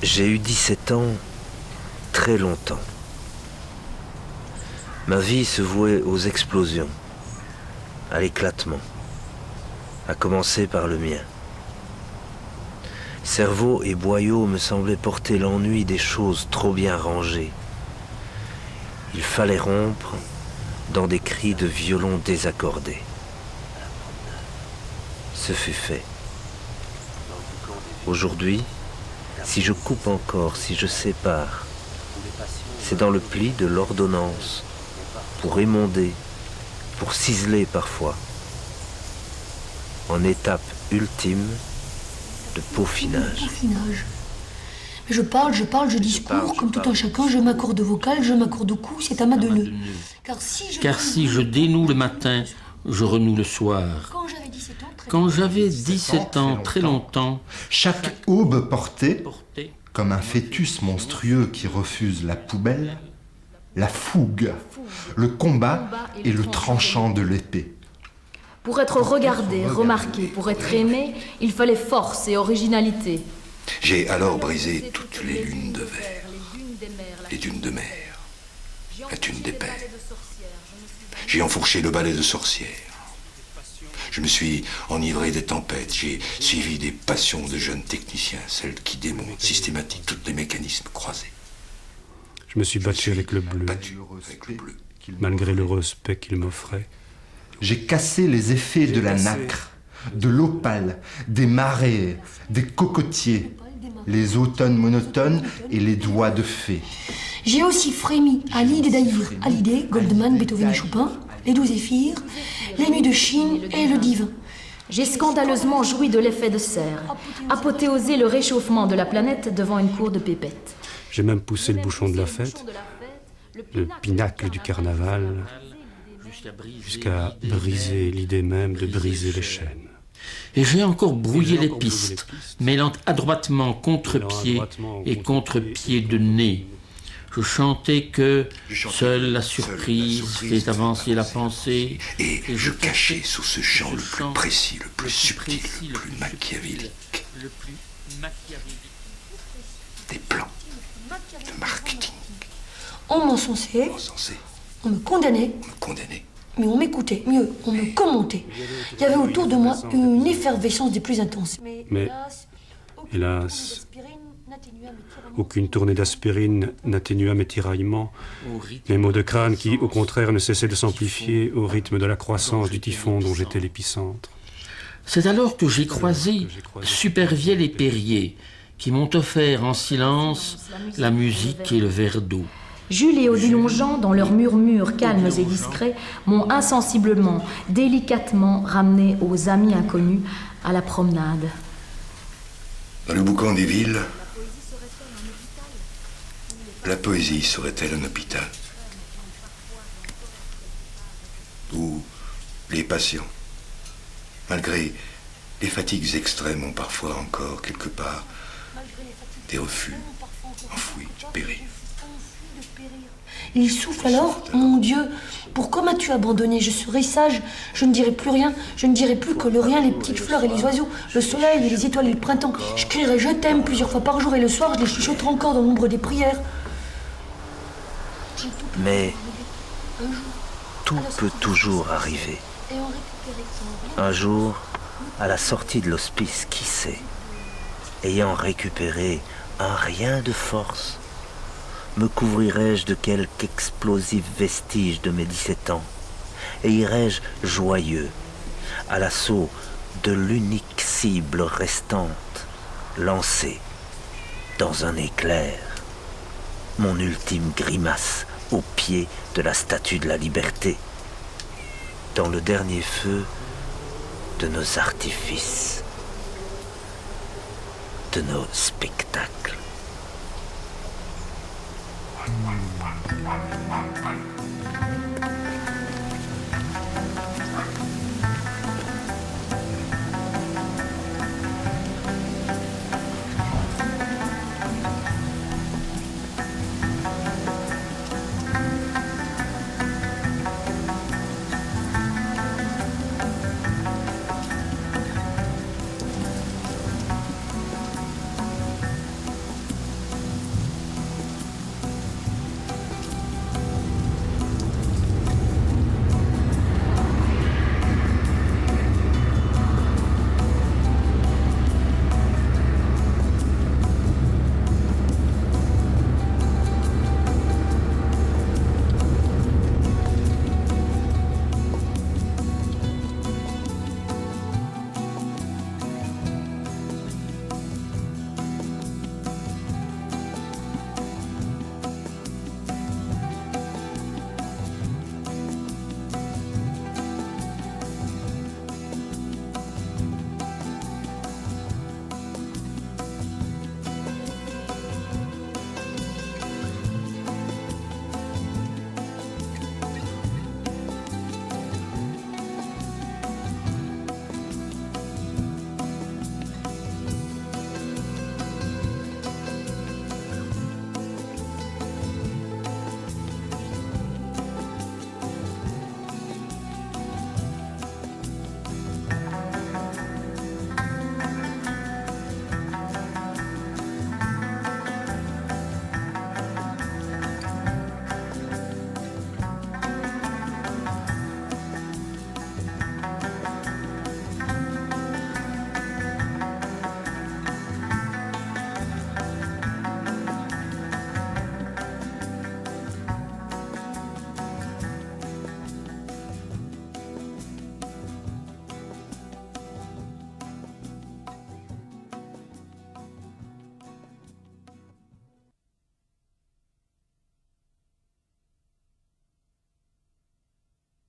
J'ai eu 17 ans très longtemps. Ma vie se vouait aux explosions, à l'éclatement, à commencer par le mien. Cerveau et boyau me semblaient porter l'ennui des choses trop bien rangées. Il fallait rompre dans des cris de violon désaccordés. Ce fut fait. Aujourd'hui, si je coupe encore, si je sépare, c'est dans le pli de l'ordonnance, pour émonder, pour ciseler parfois, en étape ultime de peaufinage. Je parle, je discours, comme tout un chacun, je m'accorde vocal, je m'accorde cou, c'est à ma de nœuds. Car si je dénoue le matin, je renoue le soir. Quand j'avais 17 ans, très longtemps, chaque aube portait, comme un fœtus monstrueux qui refuse la poubelle, la fougue, le combat et le tranchant de l'épée. Pour être regardé, remarqué, pour être aimé, il fallait force et originalité. J'ai alors brisé toutes les lunes de verre, les dunes de mer, la thune des pères. J'ai enfourché le balai de sorcières. Je me suis enivré des tempêtes. J'ai suivi des passions de jeunes techniciens, celles qui démontent systématiquement tous les mécanismes croisés. Je me suis battu avec le bleu, malgré le respect qu'il m'offrait. J'ai cassé les effets de la nacre, de l'opale, des marées, des cocotiers, les automnes monotones et les doigts de fée. J'ai aussi frémi à l'idée d'Aïr, Hallyday, Goldman, Beethoven et Chopin, les 12 zéphyrs, les nuits de Chine et le divin. J'ai scandaleusement joui de l'effet de serre, apothéosé le réchauffement de la planète devant une cour de pépettes. J'ai même poussé le bouchon de la fête, le pinacle du carnaval, jusqu'à briser l'idée même de briser les chaînes. Et j'ai encore brouillé les pistes, mêlant adroitement contre-pied et contre-pied de nez. Je chantais que seule la surprise fait avancer la pensée. Et je cachais sous ce chant le plus précis, le plus subtil, le plus machiavélique. Des plans de marketing. On m'encensait, on me condamnait, mais on m'écoutait, mieux, on me commentait. Il y avait autour de moi une effervescence des plus intenses. Mais, hélas, aucune tournée d'aspirine n'atténua mes tiraillements, mes maux de crâne qui, au contraire, ne cessaient de s'amplifier au rythme de la croissance du typhon dont j'étais l'épicentre. C'est alors que j'ai croisé Supervielle et Perrier, qui m'ont offert en silence la musique et le verre d'eau. Jules et Odile Longeant, dans leurs murmures calmes et discrets, m'ont insensiblement, délicatement ramené aux amis inconnus à la promenade. Dans le boucan des villes, la poésie serait-elle un hôpital? Où les patients, malgré les fatigues extrêmes, ont parfois encore quelque part des refus enfouis, péris. Il souffle alors, mon Dieu, pourquoi m'as-tu abandonné? Je serai sage, je ne dirai plus rien, je ne dirai plus que le rien, les petites fleurs et les oiseaux, le soleil et les étoiles et le printemps. Je crierai je t'aime plusieurs fois par jour et le soir je les chuchoterai encore dans l'ombre des prières. Mais tout peut toujours arriver. Un jour, à la sortie de l'hospice, qui sait, ayant récupéré un rien de force, me couvrirai-je de quelque explosif vestige de mes 17 ans et irai-je joyeux à l'assaut de l'unique cible restante, lancée dans un éclair, mon ultime grimace au pied de la statue de la liberté, dans le dernier feu de nos artifices, de nos spectacles.